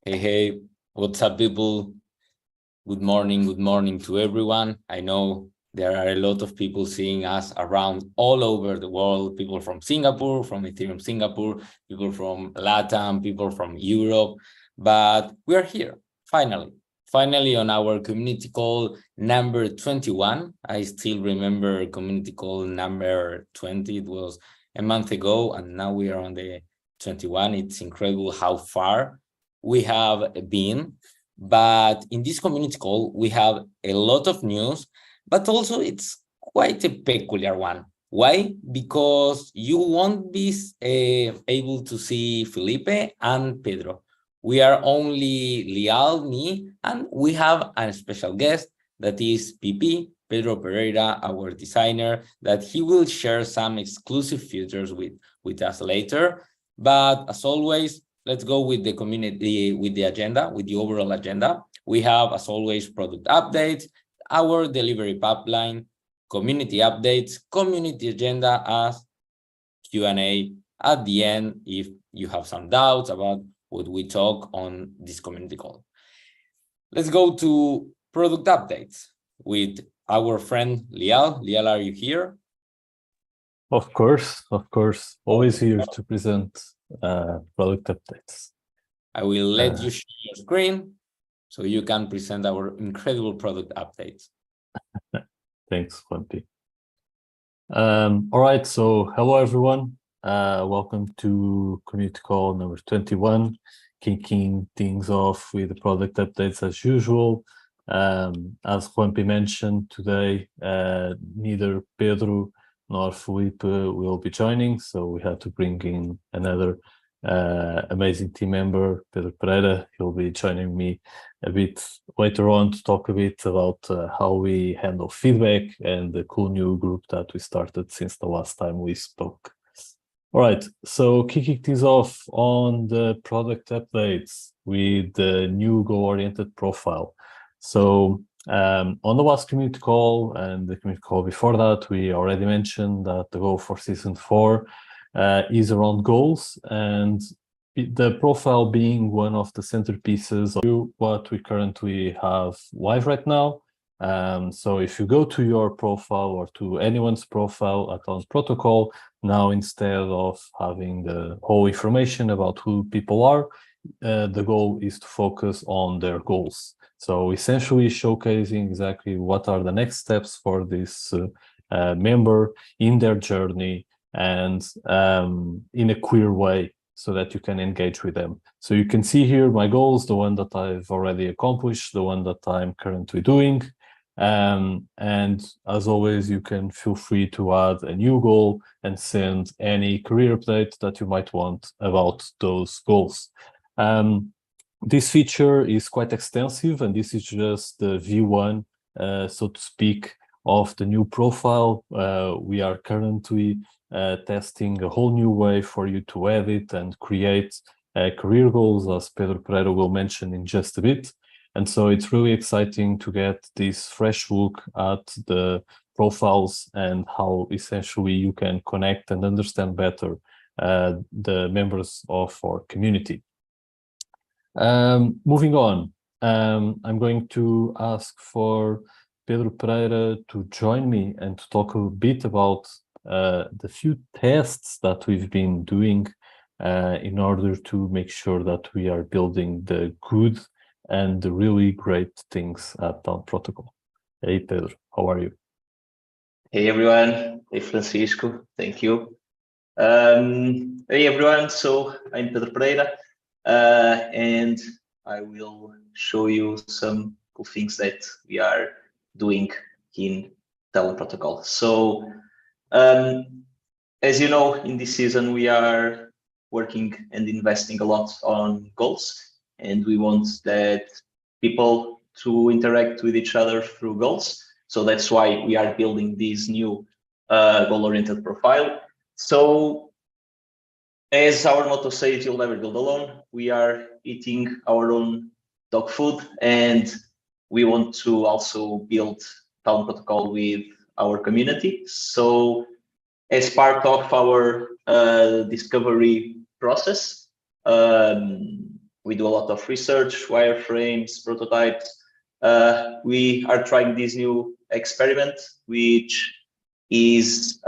Hey, what's up, people? Good morning to everyone. I know there are a lot of people seeing us around all over the world, people from Singapore, from Ethereum Singapore, people from LATAM, people from Europe, but we're here, finally on our community call number 21. I still remember community call number 20. It was a month ago, and now we are on the 21. It's incredible how far we have been. But in this community call, we have a lot of news, but also it's quite a peculiar one. Why? Because you won't be able to see Felipe and Pedro. We are only Lial, me, and we have a special guest that is PP, Pedro Pereira, our designer, that he will share some exclusive features with us later. But as always, let's go with the community, with the agenda, with the overall agenda. We have, as always, product updates, our delivery pipeline, community updates, community agenda as Q&A at the end if you have some doubts about what we talk on this community call. Let's go to product updates with our friend Lial. Lial, are you here? Of course. Always here to present product updates. I will let you share your screen so you can present our incredible product updates. Thanks, Juanpi. All right, so hello everyone. Welcome to community call number 21, kicking things off with the product updates as usual. As Juanpi mentioned today, neither Pedro nor Felipe will be joining, so we had to bring in another amazing team member, Pedro Pereira. He'll be joining me a bit later on to talk a bit about how we handle feedback and the cool new group that we started since the last time we spoke. All right, so kicking things off on the product updates with the new goal-oriented profile. So on the last community call and the community call before that, we already mentioned that the goal for season 4 is around goals, and the profile being one of the centerpieces of what we currently have live right now. So if you go to your profile or to anyone's profile at Talent Protocol, now instead of having the whole information about who people are, the goal is to focus on their goals. So essentially showcasing exactly what are the next steps for this member in their journey, and in a clear way so that you can engage with them. So you can see here my goals, the one that I've already accomplished, the one that I'm currently doing. And as always, you can feel free to add a new goal and send any career update that you might want about those goals. This feature is quite extensive, and this is just the V1, so to speak, of the new profile. We are currently testing a whole new way for you to edit and create career goals, as Pedro Pereira will mention in just a bit. And so it's really exciting to get this fresh look at the profiles and how essentially you can connect and understand better the members of our community. Moving on, I'm going to ask for Pedro Pereira to join me and to talk a bit about the few tests that we've been doing in order to make sure that we are building the good and the really great things at Talent Protocol. Hey, Pedro, how are you? Hey, everyone. Hey, Francisco. Thank you. Hey, everyone. So I'm Pedro Pereira, and I will show you some cool things that we are doing in Talent Protocol. So as you know, in this season, we are working and investing a lot on goals, and we want that people to interact with each other through goals. So that's why we are building this new goal-oriented profile. So as our motto says, you'll never build alone. We are eating our own dog food, and we want to also build Talent Protocol with our community. So as part of our discovery process, we do a lot of research, wireframes, prototypes. We are trying this new experiment, which is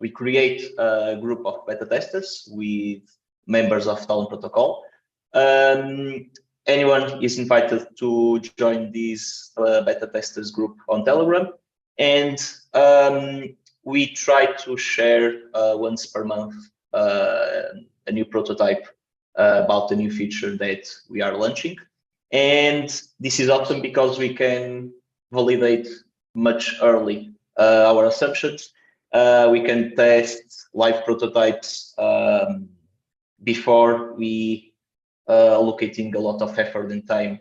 we create a group of beta testers with members of Talon Protocol. Anyone is invited to join this beta testers group on Telegram, and we try to share once per month a new prototype about the new feature that we are launching. And this is awesome because we can validate much early our assumptions. We can test live prototypes before we allocating a lot of effort and time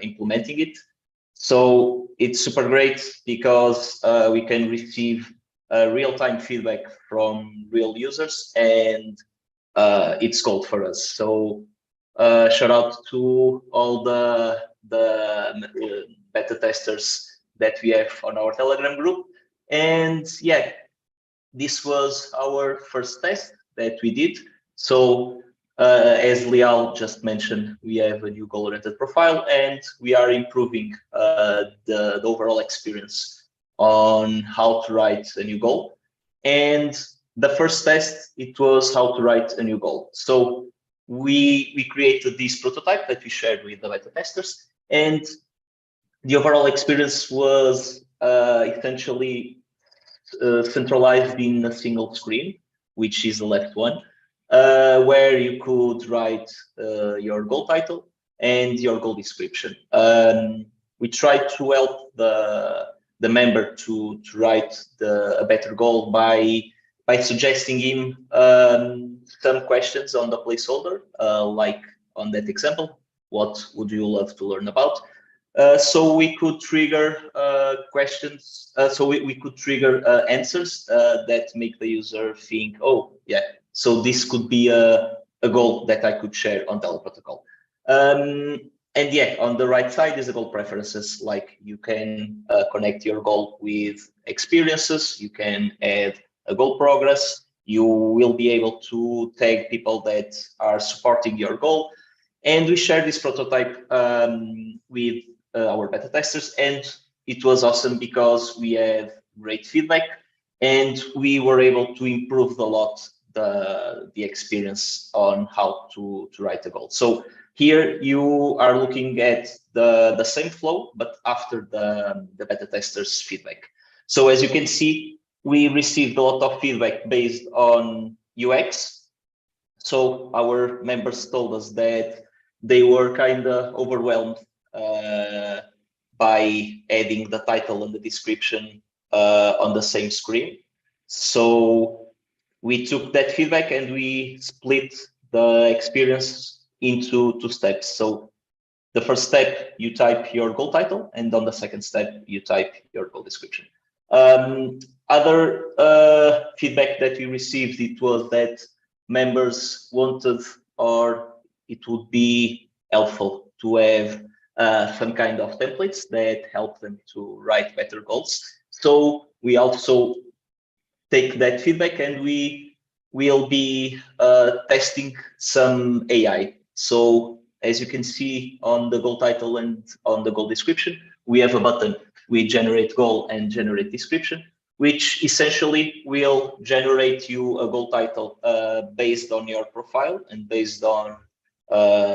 implementing it. So it's super great because we can receive real-time feedback from real users, and it's gold for us. So shout out to all the beta testers that we have on our Telegram group. And yeah, this was our first test that we did. So as Lial just mentioned, we have a new goal-oriented profile, and we are improving the overall experience on how to write a new goal. And the first test, it was how to write a new goal. So we created this prototype that we shared with the beta testers, and the overall experience was essentially centralized in a single screen, which is the left one, where you could write your goal title and your goal description. We tried to help the member to write a better goal by suggesting him some questions on the placeholder, like on that example, what would you love to learn about? So we could trigger questions, so we could trigger answers that make the user think, oh, yeah, so this could be a goal that I could share on Talon Protocol. And yeah, on the right side is the goal preferences, like you can connect your goal with experiences, you can add a goal progress, you will be able to tag people that are supporting your goal. And we shared this prototype with our beta testers, and it was awesome because we had great feedback and we were able to improve a lot the experience on how to write a goal. So here you are looking at the same flow, but after the beta testers feedback. So as you can see, we received a lot of feedback based on UX. So our members told us that they were kind of overwhelmed by adding the title and the description on the same screen. So we took that feedback and we split the experience into 2 steps. So the first step, you type your goal title, and on the second step, you type your goal description. Other feedback that we received, it was that members wanted, or it would be helpful to have some kind of templates that help them to write better goals. So we also take that feedback and we will be testing some AI. So as you can see on the goal title and on the goal description, we have a button with generate goal and generate description, which essentially will generate you a goal title based on your profile and based on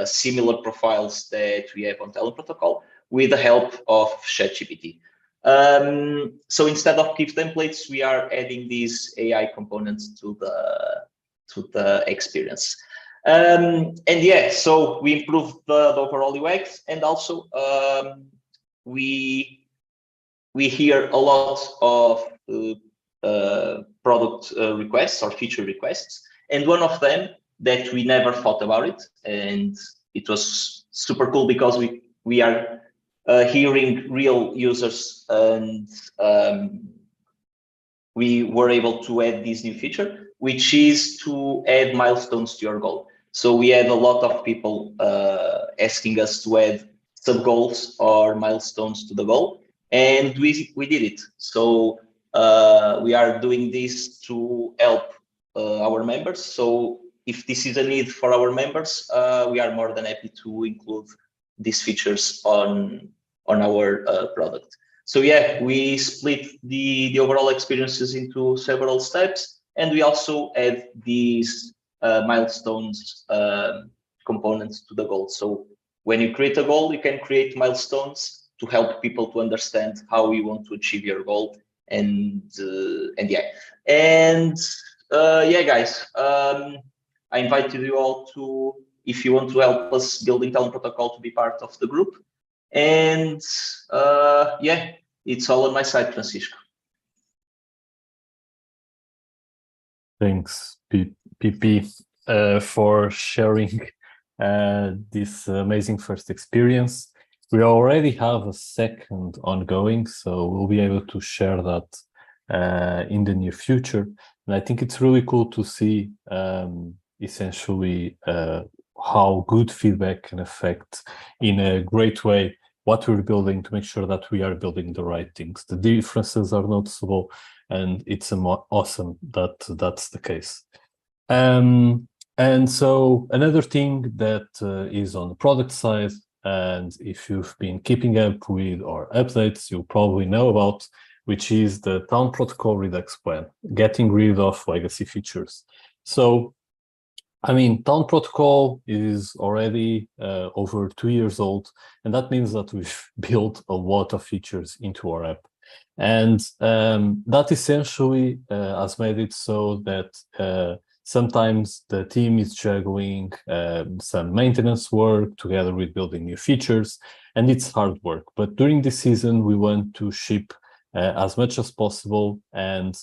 similar profiles that we have on Talon Protocol with the help of ChatGPT. So instead of GIF templates, we are adding these AI components to the experience. And yeah, so we improved the overall UX, and also we hear a lot of product requests or feature requests, and one of them that we never thought about it, and it was super cool because we are hearing real users, and we were able to add this new feature, which is to add milestones to your goal. So we had a lot of people asking us to add sub goals or milestones to the goal, and we did it. So we are doing this to help our members. So if this is a need for our members, we are more than happy to include these features on our product. So yeah, we split the overall experiences into several steps, and we also add these milestones components to the goal. So when you create a goal, you can create milestones to help people to understand how you want to achieve your goal. And yeah, guys, I invite you all to, if you want to help us building Talon Protocol, to be part of the group. And yeah, it's all on my side, Francisco. Thanks, PP, for sharing this amazing first experience. We already have a second ongoing, so we'll be able to share that in the near future. And I think it's really cool to see essentially how good feedback can affect in a great way what we're building, to make sure that we are building the right things. The differences are noticeable, and it's awesome that that's the case. And so another thing that is on the product side, and if you've been keeping up with our updates, you'll probably know about, which is the Talon Protocol Redux plan, getting rid of legacy features. So, I mean, Talon Protocol is already over 2 years old, and that means that we've built a lot of features into our app. And that essentially has made it so that sometimes the team is juggling some maintenance work together with building new features, and it's hard work. But during this season, we want to ship as much as possible and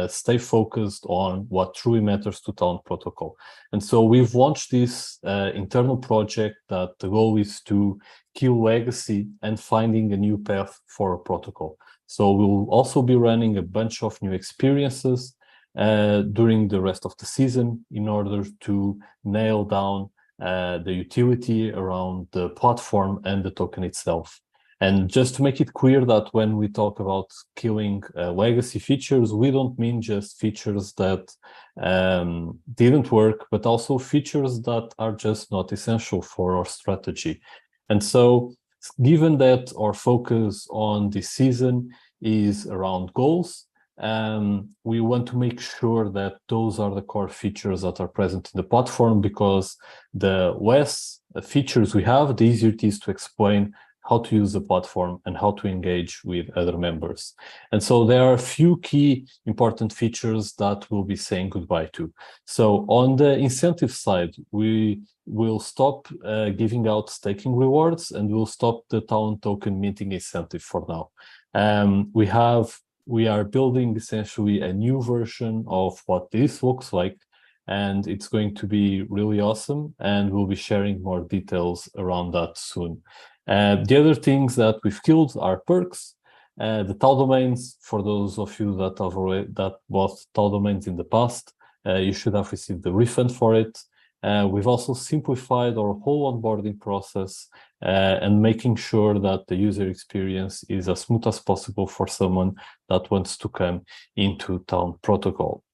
stay focused on what truly matters to Talon Protocol. And so we've launched this internal project that the goal is to kill legacy and finding a new path for a protocol. So we'll also be running a bunch of new experiences during the rest of the season in order to nail down the utility around the platform and the token itself. And just to make it clear that when we talk about killing legacy features, we don't mean just features that didn't work, but also features that are just not essential for our strategy. And so, given that our focus on this season is around goals, we want to make sure that those are the core features that are present in the platform, because the less features we have, the easier it is to explain how to use the platform and how to engage with other members. And so there are a few key important features that we'll be saying goodbye to. So on the incentive side, we will stop giving out staking rewards, and we'll stop the Talon token minting incentive for now. We are building essentially a new version of what this looks like, and it's going to be really awesome, and we'll be sharing more details around that soon. The other things that we've killed are perks. The Tal domains, for those of you that have already bought Tal domains in the past, you should have received the refund for it. We've also simplified our whole onboarding process and making sure that the user experience is as smooth as possible for someone that wants to come into Talon Protocol.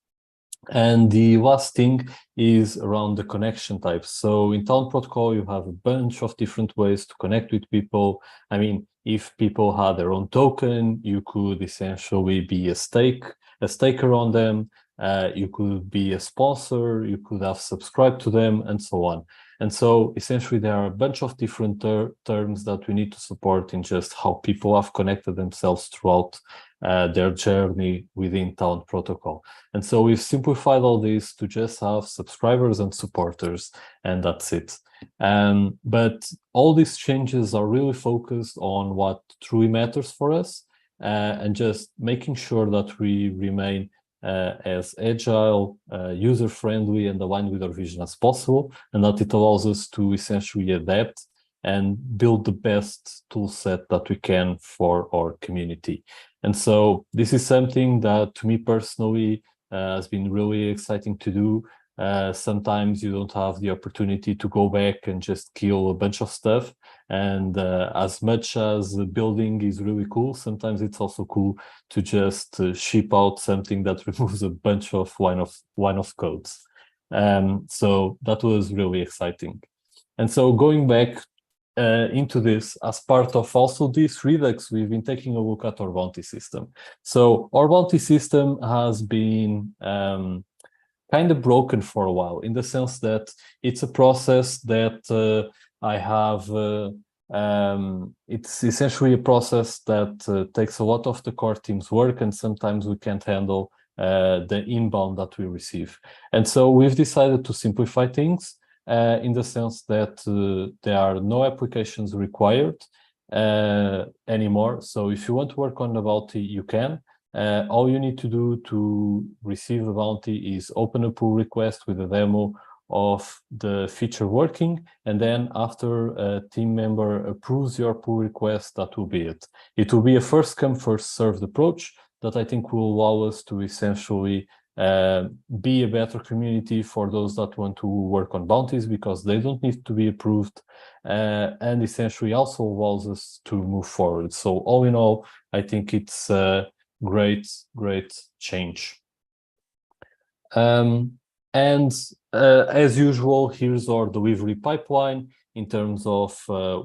And the last thing is around the connection types. So in Talon Protocol, you have a bunch of different ways to connect with people. I mean, if people had their own token, you could essentially be a staker on them. You could be a sponsor, you could have subscribed to them, and so on. And so essentially there are a bunch of different terms that we need to support in just how people have connected themselves throughout their journey within Talon Protocol. And so we've simplified all this to just have subscribers and supporters, and that's it. But all these changes are really focused on what truly matters for us, and just making sure that we remain as agile, user-friendly, and aligned with our vision as possible, and that it allows us to essentially adapt and build the best tool set that we can for our community. And so this is something that, to me personally, has been really exciting to do. Sometimes you don't have the opportunity to go back and just kill a bunch of stuff. And as much as the building is really cool, sometimes it's also cool to just ship out something that removes a bunch of line of codes. So that was really exciting. And so going back into this, as part of also this Redux, we've been taking a look at our bounty system. So our bounty system has been kind of broken for a while, in the sense that it's a process that it's essentially a process that takes a lot of the core team's work, and sometimes we can't handle the inbound that we receive. And so we've decided to simplify things in the sense that there are no applications required anymore. So if you want to work on the bounty, you can. All you need to do to receive a bounty is open a pull request with a demo of the feature working, and then after a team member approves your pull request, that will be it. It will be a first come, first served approach that I think will allow us to essentially be a better community for those that want to work on bounties, because they don't need to be approved, and essentially also allows us to move forward. So all in all, I think it's great change. And as usual, here's our delivery pipeline in terms of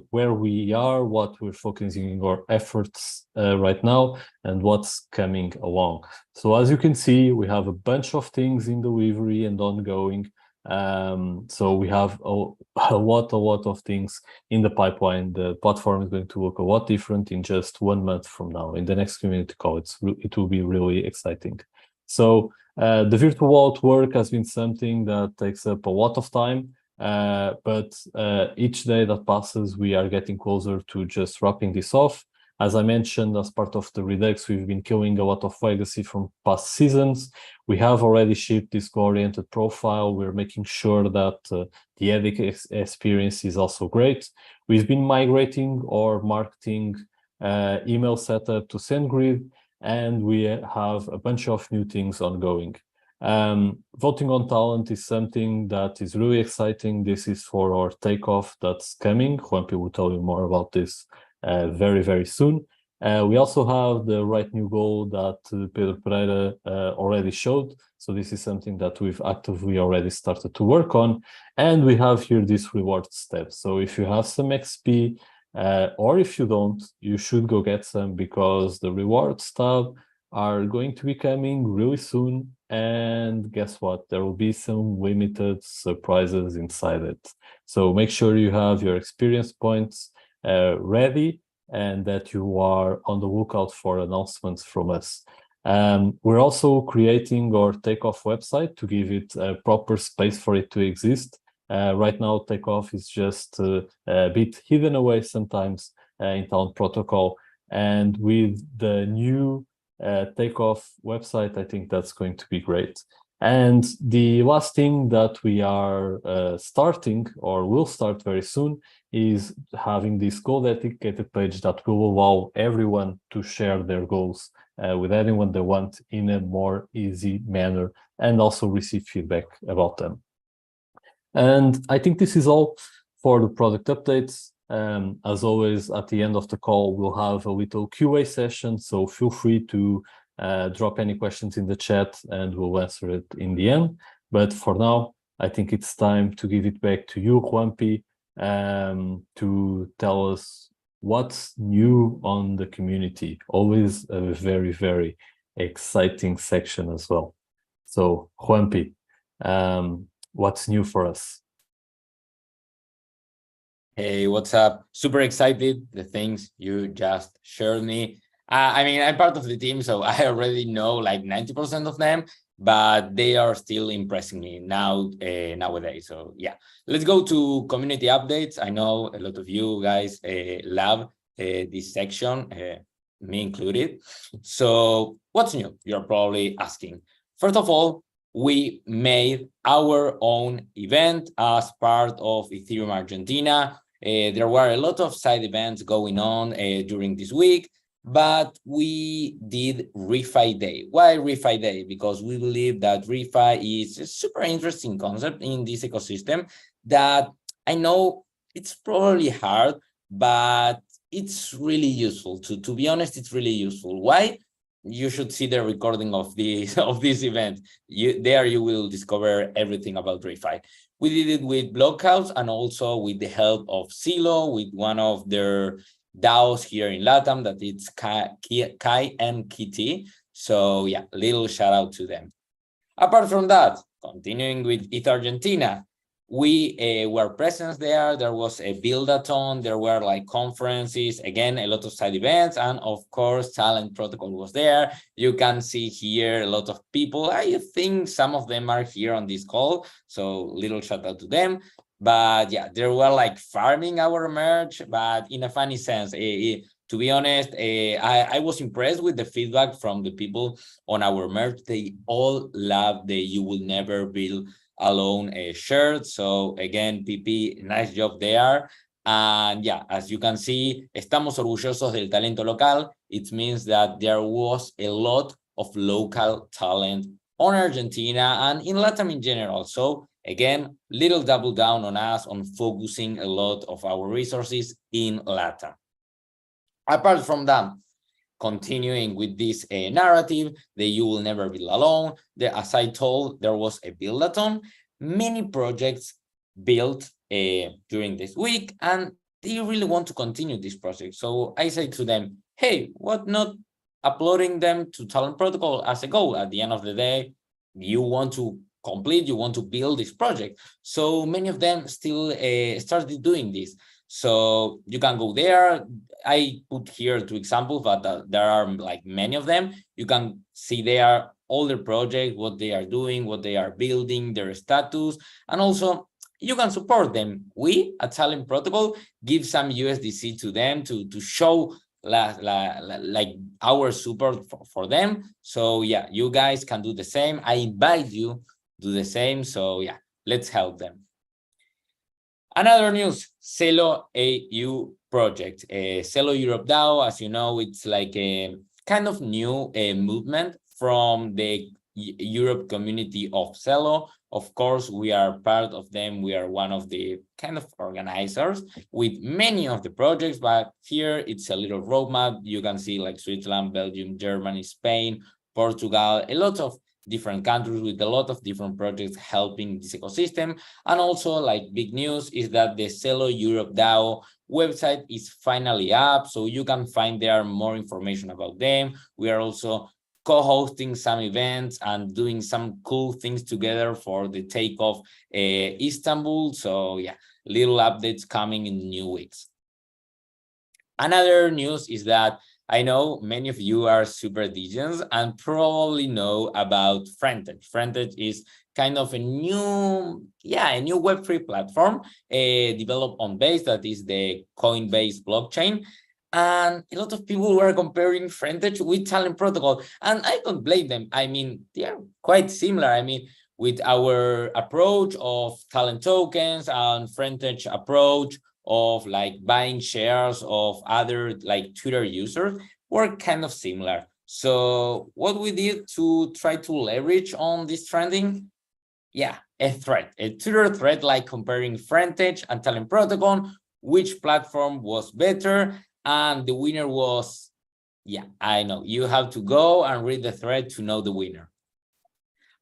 where we are, what we're focusing our efforts right now, and what's coming along. So as you can see, we have a bunch of things in delivery and ongoing. So we have a lot of things in the pipeline. The platform is going to look a lot different in just 1 month from now. In the next community call, it will be really exciting. So the virtual wallet work has been something that takes up a lot of time, but each day that passes, we are getting closer to just wrapping this off. As I mentioned, as part of the Redux, we've been killing a lot of legacy from past seasons. We have already shipped this goal-oriented profile. We're making sure that the edit experience is also great. We've been migrating our marketing email setup to SendGrid, and we have a bunch of new things ongoing. Voting on talent is something that is really exciting. This is for our takeoff that's coming. Juanpi will tell you more about this very soon. We also have the right new goal that Pedro Pereira already showed. So this is something that we've actively already started to work on. And we have here this reward step. So if you have some XP, or if you don't, you should go get some, because the rewards tab are going to be coming really soon. And guess what? There will be some limited surprises inside it. So make sure you have your experience points ready, and that you are on the lookout for announcements from us. We're also creating our Takeoff website to give it a proper space for it to exist. Right now, Takeoff is just a bit hidden away sometimes in Talent Protocol. And with the new Takeoff website, I think that's going to be great. And the last thing that we are starting, or will start very soon, is having this goal dedicated page that will allow everyone to share their goals with anyone they want in a more easy manner, and also receive feedback about them. And I think this is all for the product updates. As always, at the end of the call, we'll have a little QA session, so feel free to drop any questions in the chat and we'll answer it in the end. But for now, I think it's time to give it back to you, Juanpi, to tell us what's new on the community. Always a very exciting section as well. So Juanpi, what's new for us? Hey, what's up? Super excited, the things you just shared me. I mean, I'm part of the team, so I already know like 90% of them, but they are still impressing me nowadays. So yeah, let's go to community updates. I know a lot of you guys love this section, me included. So what's new? You're probably asking. First of all, we made our own event as part of Ethereum Argentina. There were a lot of side events going on during this week, but we did ReFi Day. Why ReFi Day? Because we believe that ReFi is a super interesting concept in this ecosystem that I know it's probably hard, but it's really useful. To be honest, it's really useful. Why? you should see the recording of this event. There you will discover everything about ReFi. We did it with Blockhouse and also with the help of Zillow, with one of their DAOs here in LATAM, that it's KMKT. So yeah, little shout out to them. Apart from that, continuing with ETH Argentina, we were present there. There was a build-a-thon. There were like conferences, again, a lot of side events, and of course, Talent Protocol was there. You can see here a lot of people. I think some of them are here on this call, so little shout out to them. But yeah, they were like farming our merch, but in a funny sense. To be honest, I was impressed with the feedback from the people on our merch. They all love the "You Will Never Build Alone" shirt. So again, PP, nice job there. And yeah, as you can see, estamos orgullosos del talento local. It means that there was a lot of local talent on Argentina and in Latin in general. So again, little double down on us on focusing a lot of our resources in Latin. Apart from that, continuing with this narrative, that you will never be alone. As I told, there was a build-a-thon. Many projects built during this week, and they really want to continue this project. So I say to them, hey, what not uploading them to Talent Protocol as a goal? At the end of the day, you want to complete, you want to build this project. So many of them still started doing this. So you can go there. I put here 2 examples, but there are like many of them. You can see there all their projects, what they are doing, what they are building, their status, and also you can support them. We at Talent Protocol give some USDC to them to show like our support for them. So yeah, you guys can do the same. I invite you to do the same. So yeah, let's help them. Another news, Celo AU project. Celo Europe DAO, as you know, it's like a kind of new movement from the Europe community of Celo. Of course, we are part of them. We are one of the kind of organizers with many of the projects, but here it's a little roadmap. You can see like Switzerland, Belgium, Germany, Spain, Portugal, a lot of different countries with a lot of different projects helping this ecosystem. And also, like, big news is that the Celo Europe DAO website is finally up, so you can find there more information about them. We are also co-hosting some events and doing some cool things together for the takeoff Istanbul. So yeah, little updates coming in new weeks. Another news is that I know many of you are super DJs and probably know about Frentage. Frentage is kind of a new Web3 platform developed on Base, that is the Coinbase blockchain. And a lot of people were comparing Frentage with Talent Protocol, and I don't blame them. I mean, they are quite similar. I mean, with our approach of talent tokens and Frentage approach of like buying shares of other like Twitter users were kind of similar. So what we did to try to leverage on this trending, a Twitter thread, like comparing Frentage and Talent Protocol, which platform was better, and the winner was, I know, you have to go and read the thread to know the winner.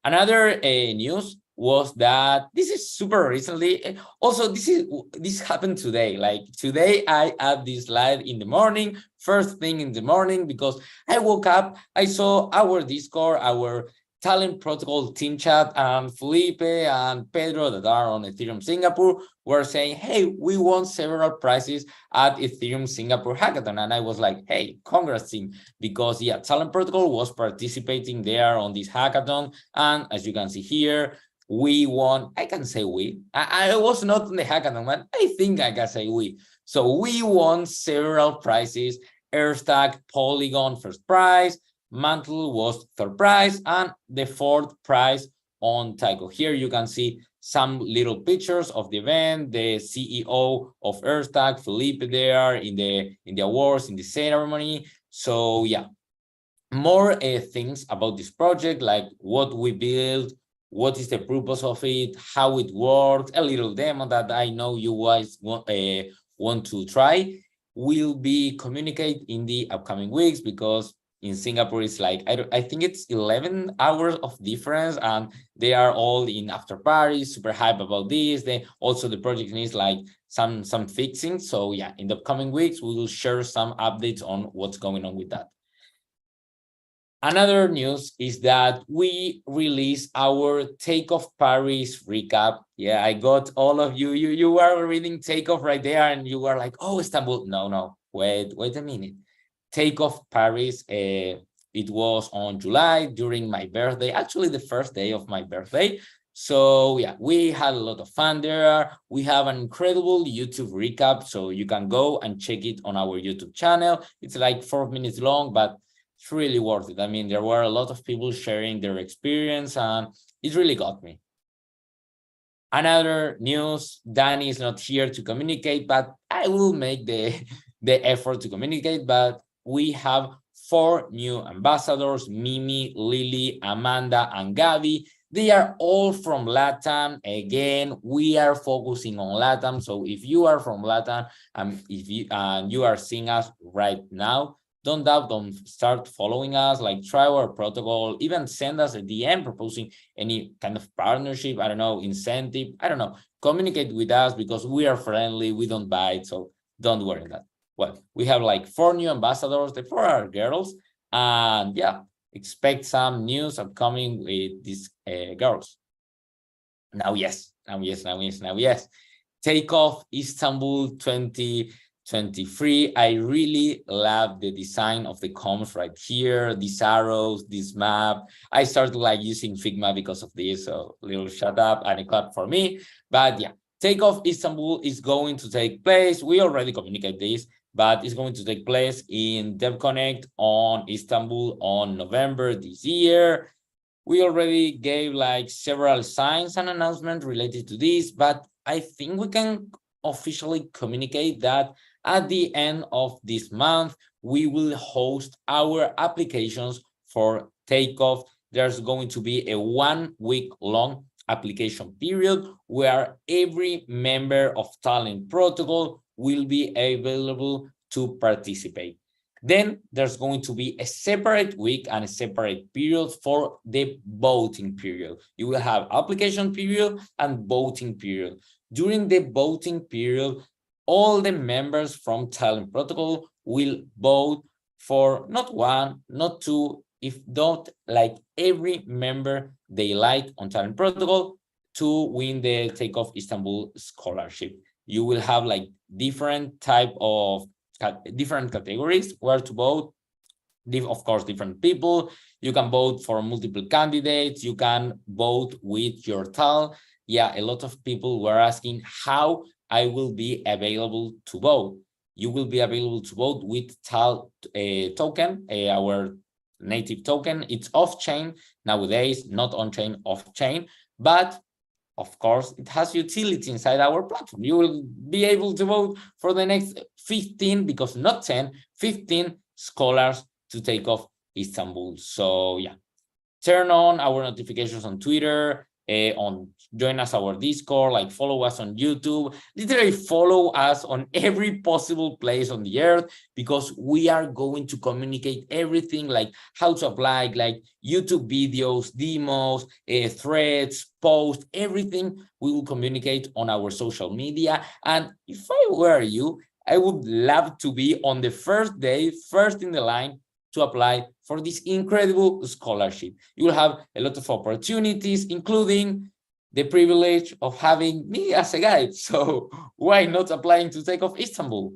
Another news was that this is super recently. Also, this happened today. Like today, I add this slide in the morning, first thing in the morning, because I woke up, I saw our Discord, our Talent Protocol team chat, and Felipe and Pedro that are on Ethereum Singapore were saying, hey, we won several prizes at Ethereum Singapore Hackathon. And I was like, hey, congrats team, because Talent Protocol was participating there on this hackathon. And as you can see here, we won. I can say we. I was not in the hackathon, but I think I can say we. So we won several prizes. Airstack, Polygon, first prize. Mantle was third prize, and the fourth prize on Tycho. Here you can see some little pictures of the event, the CEO of Airstack, Felipe, there in the awards, in the ceremony. So more things about this project, like what we built, what is the purpose of it, how it works, a little demo that I know you guys want to try, will be communicated in the upcoming weeks, because in Singapore, it's like, I think it's 11 hours of difference, and they are all in after parties, super hype about this. They also, the project needs like some fixing. So yeah, in the coming weeks, we will share some updates on what's going on with that. Another news is that we release our Takeoff Paris recap. Yeah, I got all of you. You were reading Takeoff right there, and you were like, oh, Istanbul. No, wait a minute. Takeoff Paris, it was on July during my birthday, actually the first day of my birthday. So yeah, we had a lot of fun there. We have an incredible YouTube recap, so you can go and check it on our YouTube channel. It's like 4 minutes long, but it's really worth it. I mean, there were a lot of people sharing their experience, and it really got me. Another news, Danny is not here to communicate, but I will make the effort to communicate. But we have 4 new ambassadors, Mimi, Lily, Amanda, and Gabby. They are all from LATAM. Again, we are focusing on LATAM. So if you are from LATAM, if you are seeing us right now, don't doubt, don't start following us, like try our protocol, even send us a DM proposing any kind of partnership, I don't know, incentive, I don't know, communicate with us because we are friendly, we don't bite, so don't worry that. Well, we have like 4 new ambassadors, the 4 are girls, and yeah, expect some news upcoming with these girls. Now, yes. Takeoff Istanbul 2023. I really love the design of the comms right here, these arrows, this map. I started like using Figma because of this, so little shut up and a clap for me. But yeah, Takeoff Istanbul is going to take place. We already communicate this, but it's going to take place in DevConnect on Istanbul on November this year. We already gave like several signs and announcements related to this, but I think we can officially communicate that at the end of this month, we will host our applications for Takeoff. There's going to be a 1-week-long application period where every member of Talent Protocol will be available to participate. Then there's going to be a separate week and a separate period for the voting period. You will have application period and voting period. During the voting period, all the members from Talent Protocol will vote for not 1, not 2, if not like every member they like on Talent Protocol to win the Takeoff Istanbul scholarship. You will have like different categories where to vote. Of course, different people. You can vote for multiple candidates. You can vote with your TAL. Yeah, a lot of people were asking how I will be available to vote. You will be available to vote with TAL token, our native token. It's off-chain nowadays, not on-chain, off-chain, but of course, it has utility inside our platform. You will be able to vote for the next 15, because not 10, 15 scholars to Takeoff Istanbul. So yeah, turn on our notifications on Twitter, join us our Discord, like follow us on YouTube, literally follow us on every possible place on the earth, because we are going to communicate everything, like how to apply, like YouTube videos, demos, threads, posts, everything we will communicate on our social media. And if I were you, I would love to be on the first day, first in the line to apply for this incredible scholarship. You will have a lot of opportunities, including the privilege of having me as a guide. So why not applying to Takeoff Istanbul?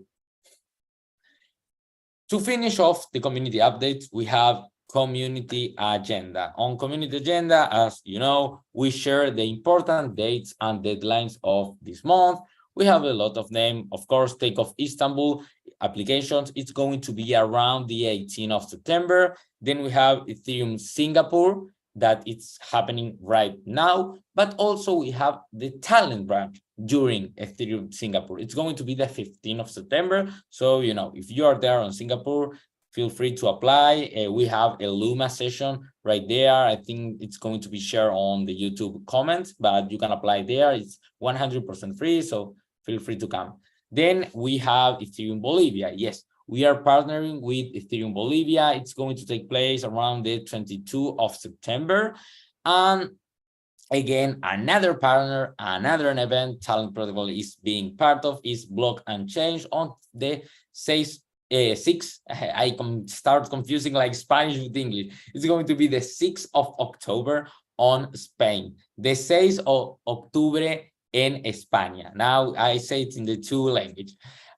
To finish off the community updates, we have community agenda. On community agenda, as you know, we share the important dates and deadlines of this month. We have a lot of them. Of course, Takeoff Istanbul applications, it's going to be around the 18th of September. Then we have Ethereum Singapore, that it's happening right now, but also we have the talent branch during Ethereum Singapore. It's going to be the 15th of September. So, you know, if you are there on Singapore, feel free to apply. We have a Luma session right there. I think it's going to be shared on the YouTube comments, but you can apply there. It's 100% free, so feel free to come. Then we have Ethereum Bolivia. Yes, We are partnering with Ethereum Bolivia. It's going to take place around the 22nd of September. And again, another partner, another event Talent Protocol is being part of is Block and Change on the 6th. I can start confusing like Spanish with English. It's going to be the 6th of October on Spain. The 6th of Octubre in España. Now I say it in the two languages.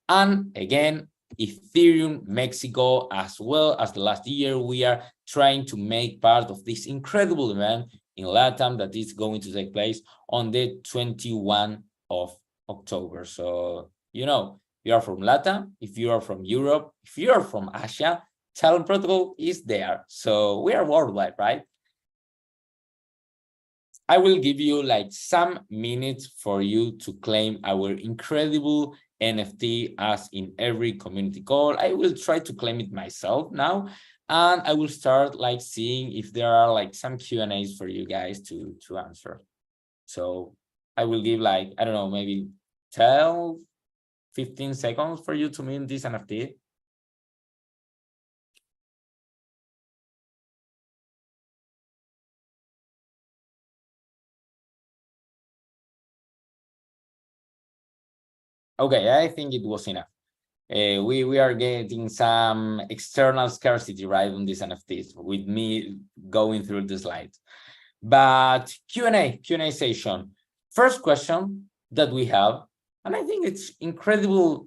And again, Ethereum Mexico, as well as the last year, we are trying to make part of this incredible event in LATAM that is going to take place on the 21st of October. So, you know, if you are from LATAM, if you are from Europe, if you are from Asia, Talent Protocol is there. So we are worldwide, right? I will give you like some minutes for you to claim our incredible NFT as in every community call. I will try to claim it myself now, and I will start like seeing if there are like some Q&As for you guys to answer. So I will give like, I don't know, maybe 12, 15 seconds for you to mint this NFT. Okay, I think it was enough. We are getting some external scarcity right on these NFTs with me going through the slides. But Q&A session. First question that we have, and I think it's incredibly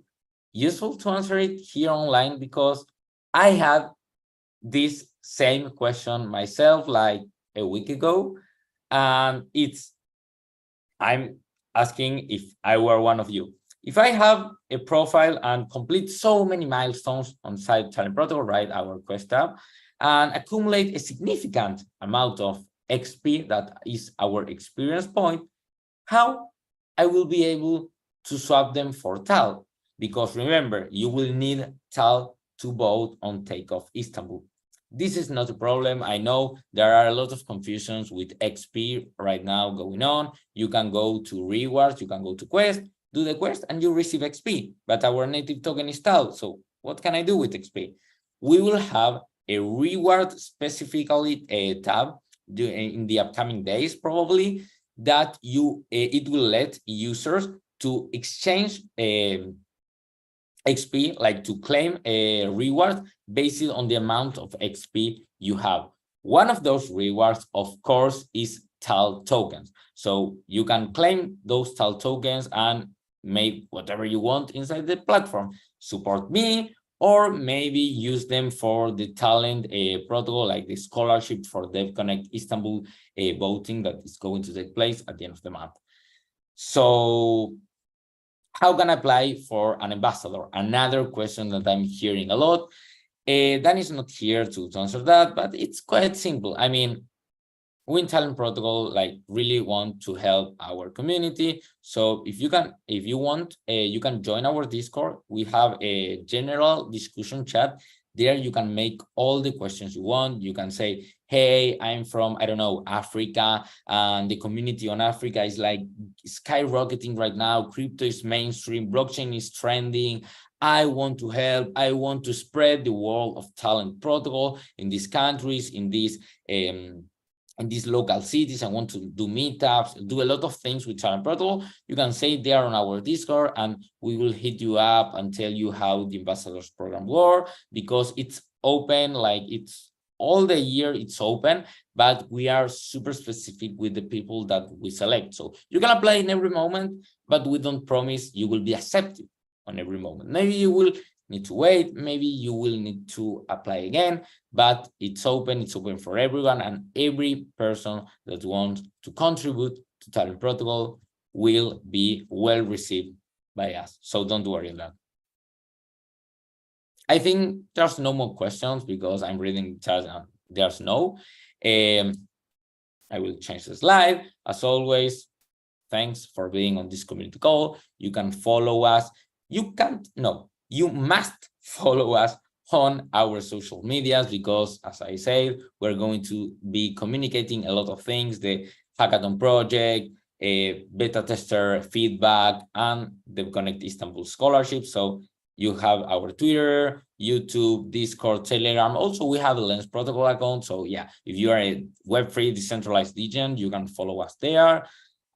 useful to answer it here online because I had this same question myself like a week ago, and I'm asking if I were one of you. If I have a profile and complete so many milestones on site Talent Protocol, right, our quest tab, and accumulate a significant amount of XP, that is our experience point, how I will be able to swap them for TAL? Because remember, you will need TAL to vote on Takeoff Istanbul. This is not a problem. I know there are a lot of confusions with XP right now going on. You can go to rewards, you can go to quest, do the quest, and you receive XP. But our native token is TAL. So what can I do with XP? We will have a reward specifically tab in the upcoming days, probably, that it will let users to exchange XP, like to claim a reward based on the amount of XP you have. One of those rewards, of course, is TAL tokens. So you can claim those TAL tokens and make whatever you want inside the platform. Support me, or maybe use them for the talent protocol, like the scholarship for DevConnect Istanbul voting that is going to take place at the end of the month. So how can I apply for an ambassador? Another question that I'm hearing a lot. Dan is not here to answer that, but it's quite simple. I mean, we in Talent Protocol like really want to help our community. So if you want, you can join our Discord. We have a general discussion chat. There you can make all the questions you want. You can say, hey, I'm from, I don't know, Africa, and the community on Africa is like skyrocketing right now. Crypto is mainstream, blockchain is trending. I want to help. I want to spread the word of Talent Protocol in these countries, in these local cities. I want to do meetups, do a lot of things with Talent Protocol. You can say there on our Discord, and we will hit you up and tell you how the ambassadors program works, because it's open, like it's all the year, it's open, but we are super specific with the people that we select. So you can apply in every moment, but we don't promise you will be accepted on every moment. Maybe you will need to wait, maybe you will need to apply again, but it's open for everyone, and every person that wants to contribute to Talent Protocol will be well received by us. So don't worry about that. I think there's no more questions because I'm reading the chat and there's no. I will change the slide. As always, thanks for being on this community call. You can follow us. You must follow us on our social medias, because as I said, we're going to be communicating a lot of things, the hackathon project, beta tester feedback, and the DevConnect Istanbul scholarship. So You have our Twitter, YouTube, Discord, Telegram. Also, we have a Lens Protocol account. So yeah, if you are a Web3 decentralized agent, you can follow us there.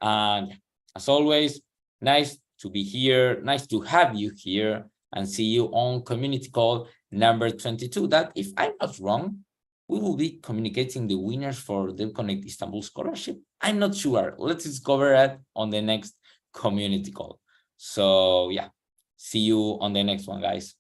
And as always, nice to be here. Nice to have you here, and see you on community call number 22. That, if I'm not wrong, we will be communicating the winners for DevConnect Istanbul Scholarship. I'm not sure. Let's discover it on the next community call. So yeah, see you on the next one, guys.